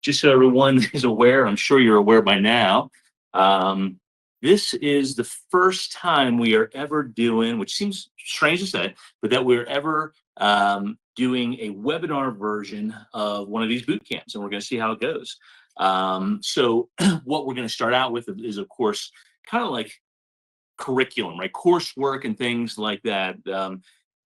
just so everyone is aware, I'm sure you're aware by now, um, this is the first time we are ever doing, which seems strange to say, but that we're ever doing a webinar version of one of these boot camps, and we're going to see how it goes. So what we're going to start out with is, of course, kind of like curriculum, right? Coursework and things like that.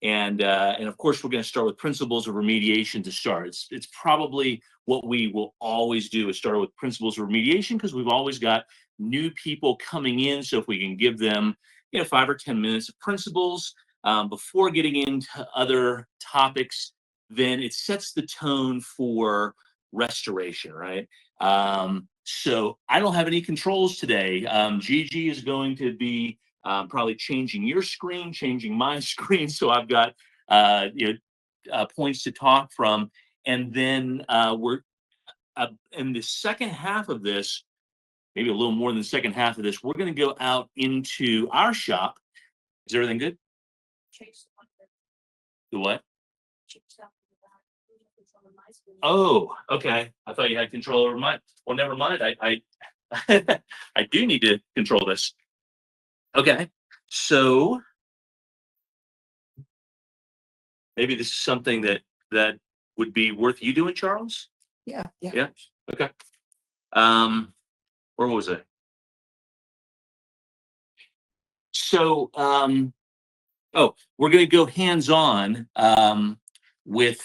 And of course, we're going to start with principles of remediation to start. It's probably what we will always do is start with principles of remediation because we've always got new people coming in. So if we can give them, 5 or 10 minutes of principles before getting into other topics, then it sets the tone for restoration, right? So I don't have any controls today. Gigi is going to be probably changing your screen, changing my screen. So I've got points to talk from, and then we're in the second half of this, maybe a little more than the second half of this. We're going to go out into our shop. Is everything good? The what? Oh, okay. I thought you had control over mine. Well, never mind. I I do need to control this. Okay. So maybe this is something that would be worth you doing, Charles? Yeah. Yeah. Okay. Um, where was I? So we're gonna go hands-on with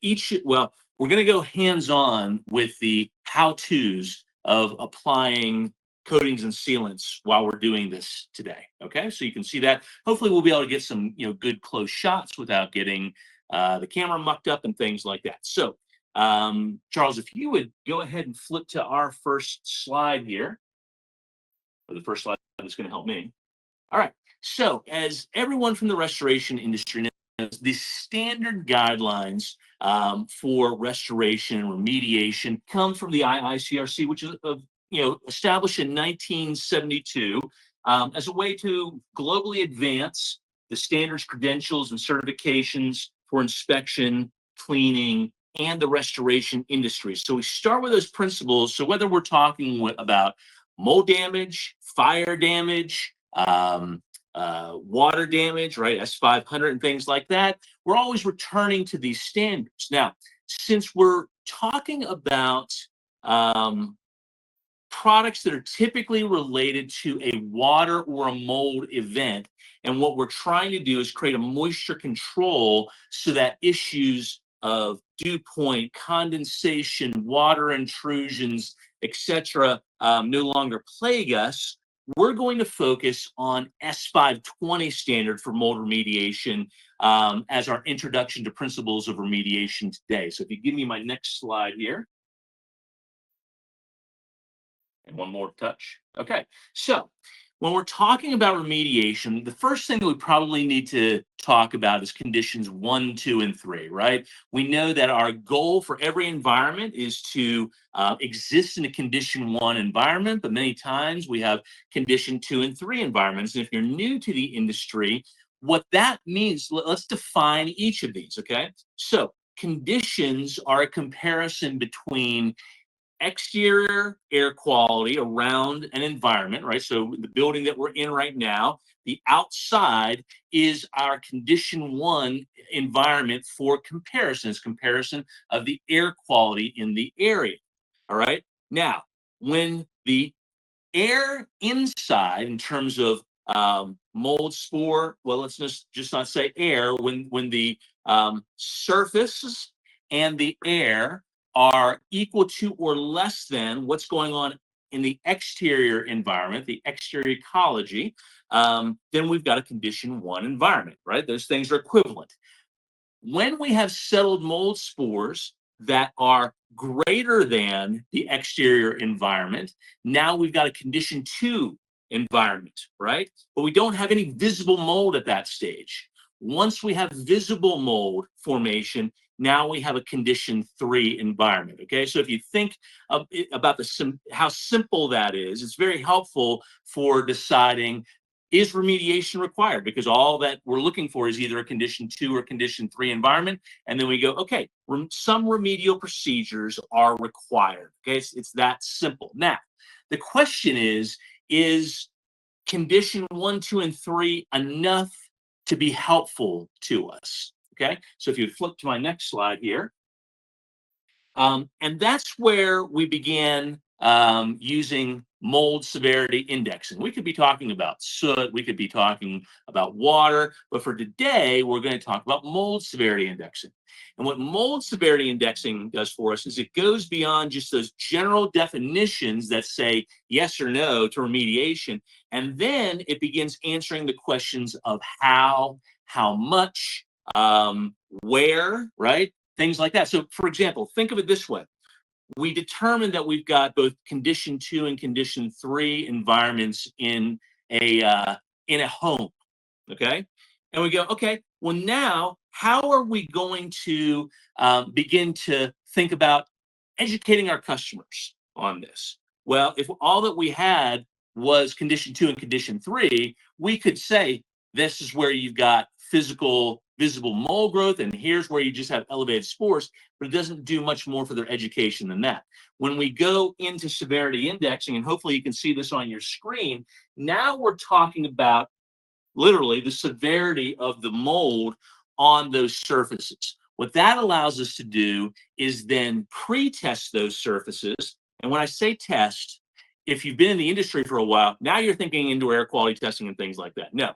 each, well, we're going to go hands-on with the how-tos of applying coatings and sealants while we're doing this today. Okay, so you can see that. Hopefully we'll be able to get some good close shots without getting the camera mucked up and things like that. So Charles, if you would go ahead and flip to our first slide here, or the first slide that's going to help me. All right, so as everyone from the restoration industry knows, the standard guidelines for restoration and remediation come from the IICRC, which is established in 1972 as a way to globally advance the standards, credentials, and certifications for inspection, cleaning, and the restoration industry. So we start with those principles. So whether we're talking about mold damage, fire damage, water damage, right? S500 and things like that. We're always returning to these standards. Now, since we're talking about products that are typically related to a water or a mold event, and what we're trying to do is create a moisture control so that issues of dew point, condensation, water intrusions, etc., no longer plague us. We're going to focus on S520 standard for mold remediation as our introduction to principles of remediation today. So if you give me my next slide here. And one more touch. Okay, so when we're talking about remediation, the first thing that we probably need to talk about is conditions 1, 2, and 3, right? We know that our goal for every environment is to exist in a condition 1 environment, but many times we have condition 2 and 3 environments. And if you're new to the industry, what that means, let's define each of these, okay? So conditions are a comparison between exterior air quality around an environment, right? So the building that we're in right now, the outside is our condition 1 environment for comparison of the air quality in the area. All right. Now, when the air inside, in terms of mold spore, well, let's just not say air, when the surfaces and the air are equal to or less than what's going on in the exterior environment, the exterior ecology, then we've got a condition 1 environment, right? Those things are equivalent. When we have settled mold spores that are greater than the exterior environment, now we've got a condition 2 environment, right? But we don't have any visible mold at that stage. Once we have visible mold formation, now we have a condition 3 environment. Okay, so if you think about how simple that is, it's very helpful for deciding is remediation required? Because all that we're looking for is either a condition 2 or condition 3 environment. And then we go, okay, some remedial procedures are required. Okay, it's that simple. Now, the question is condition 1, 2, and 3 enough to be helpful to us? Okay, so if you flip to my next slide here, and that's where we began using mold severity indexing. We could be talking about soot, we could be talking about water, but for today, we're going to talk about mold severity indexing. And what mold severity indexing does for us is it goes beyond just those general definitions that say yes or no to remediation. And then it begins answering the questions of how much, where, right? Things like that. So, for example, think of it this way. We determined that we've got both condition 2 and condition 3 environments in a home. Okay. And we go, okay, well, now how are we going to begin to think about educating our customers on this? Well, if all that we had was condition 2 and condition 3, we could say this is where you've got physical visible mold growth, and here's where you just have elevated spores, but it doesn't do much more for their education than that. When we go into severity indexing, and hopefully you can see this on your screen, now we're talking about literally the severity of the mold on those surfaces. What that allows us to do is then pre-test those surfaces. And when I say test, if you've been in the industry for a while, now you're thinking indoor air quality testing and things like that. No,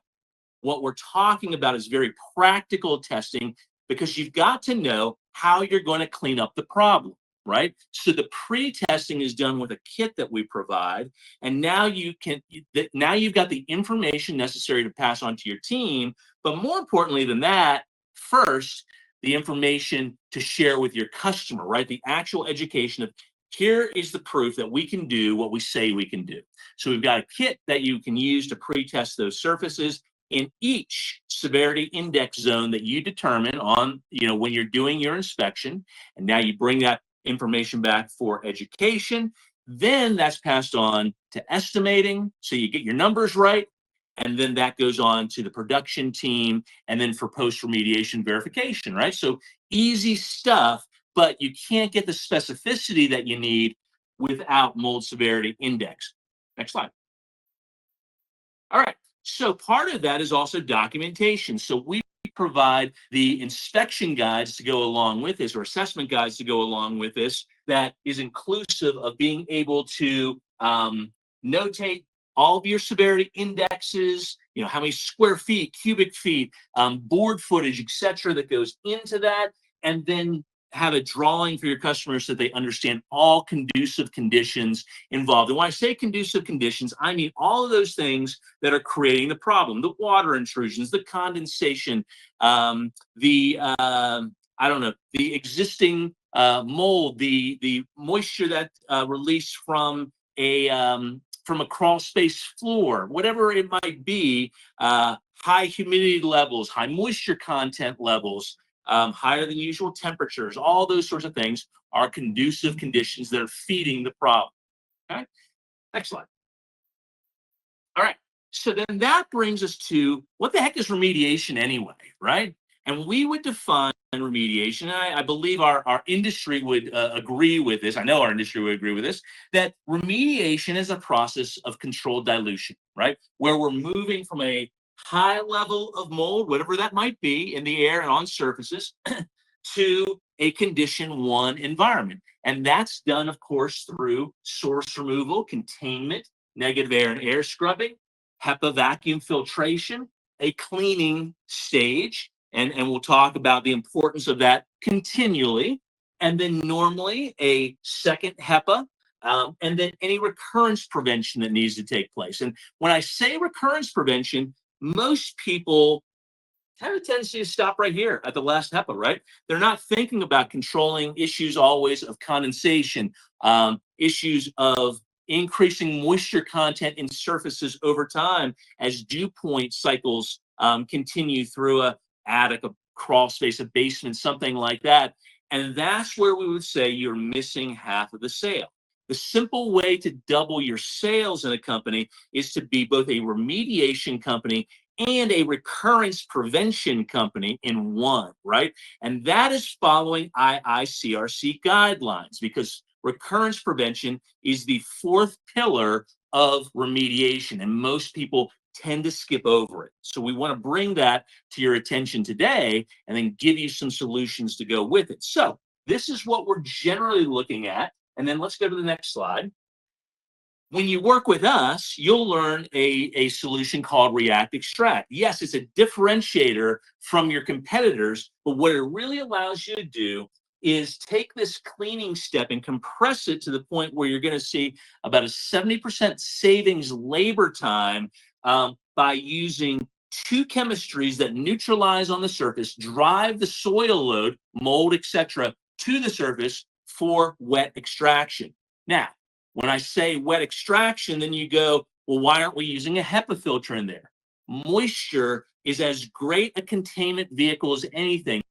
what we're talking about is very practical testing, because you've got to know how you're going to clean up the problem, right? So the pre-testing is done with a kit that we provide, and now you've got the information necessary to pass on to your team. But more importantly than that, first, the information to share with your customer, right? The actual education of here is the proof that we can do what we say we can do. So we've got a kit that you can use to pre-test those surfaces in each severity index zone that you determine on, when you're doing your inspection. And now you bring that information back for education. Then that's passed on to estimating. So you get your numbers right. And then that goes on to the production team, and then for post remediation verification, right? So easy stuff, but you can't get the specificity that you need without mold severity index. Next slide. All right. So part of that is also documentation. So we provide the inspection guides to go along with this, or assessment guides to go along with this, that is inclusive of being able to notate all of your severity indexes, how many square feet, cubic feet, board footage, etc., that goes into that, and then have a drawing for your customers so they understand all conducive conditions involved. And when I say conducive conditions, I mean all of those things that are creating the problem: the water intrusions, the condensation, the existing mold, the moisture that released from a crawl space floor, whatever it might be, high humidity levels, high moisture content levels, higher than usual temperatures, all those sorts of things are conducive conditions that are feeding the problem. Okay, next slide. All right, so then that brings us to what the heck is remediation anyway, right? And we would define remediation, and I believe our industry would agree with this. I know our industry would agree with this, that remediation is a process of controlled dilution, right? Where we're moving from a high level of mold, whatever that might be, in the air and on surfaces, to a condition 1 environment. And that's done, of course, through source removal, containment, negative air and air scrubbing, HEPA vacuum filtration, a cleaning stage, and we'll talk about the importance of that continually, and then normally a second HEPA, and then any recurrence prevention that needs to take place. And when I say recurrence prevention, most people have a tendency to stop right here at the last HEPA, right? They're not thinking about controlling issues always of condensation, issues of increasing moisture content in surfaces over time as dew point cycles continue through a attic, a crawl space, a basement, something like that. And that's where we would say you're missing half of the sale. The simple way to double your sales in a company is to be both a remediation company and a recurrence prevention company in one, right? And that is following IICRC guidelines, because recurrence prevention is the fourth pillar of remediation, and most people tend to skip over it. So we want to bring that to your attention today and then give you some solutions to go with it. So this is what we're generally looking at. And then let's go to the next slide. When you work with us, you'll learn a solution called React Extract. Yes, it's a differentiator from your competitors, but what it really allows you to do is take this cleaning step and compress it to the point where you're going to see about a 70% savings labor time by using two chemistries that neutralize on the surface, drive the soil load, mold, etc., to the surface for wet extraction. Now, when I say wet extraction, then you go, well, why aren't we using a HEPA filter in there? Moisture is as great a containment vehicle as anything.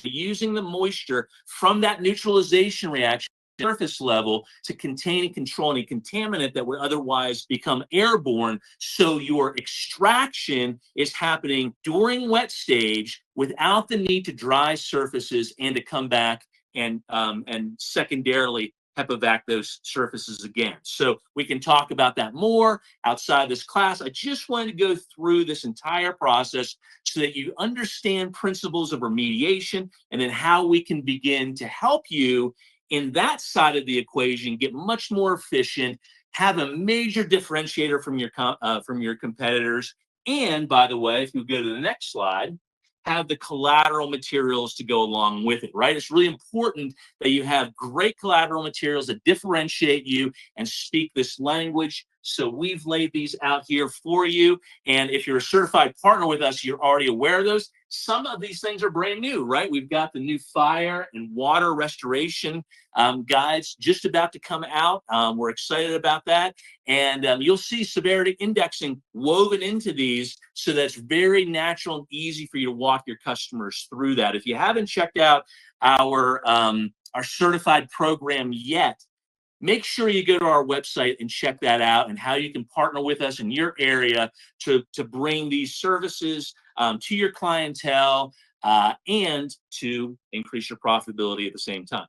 Using the moisture from that neutralization reaction surface level to contain and control any contaminant that would otherwise become airborne. So your extraction is happening during wet stage without the need to dry surfaces and to come back and secondarily HEPA-vac those surfaces again. So we can talk about that more outside this class. I just wanted to go through this entire process so that you understand principles of remediation and then how we can begin to help you in that side of the equation get much more efficient, have a major differentiator from your competitors, and by the way, if you go to the next slide, have the collateral materials to go along with it, right? It's really important that you have great collateral materials that differentiate you and speak this language. So we've laid these out here for you. And if you're a certified partner with us, you're already aware of those. Some of these things are brand new, right? We've got the new fire and water restoration guides just about to come out. We're excited about that. And you'll see severity indexing woven into these so that's very natural and easy for you to walk your customers through that. If you haven't checked out our certified program yet, make sure you go to our website and check that out and how you can partner with us in your area to bring these services to your clientele and to increase your profitability at the same time.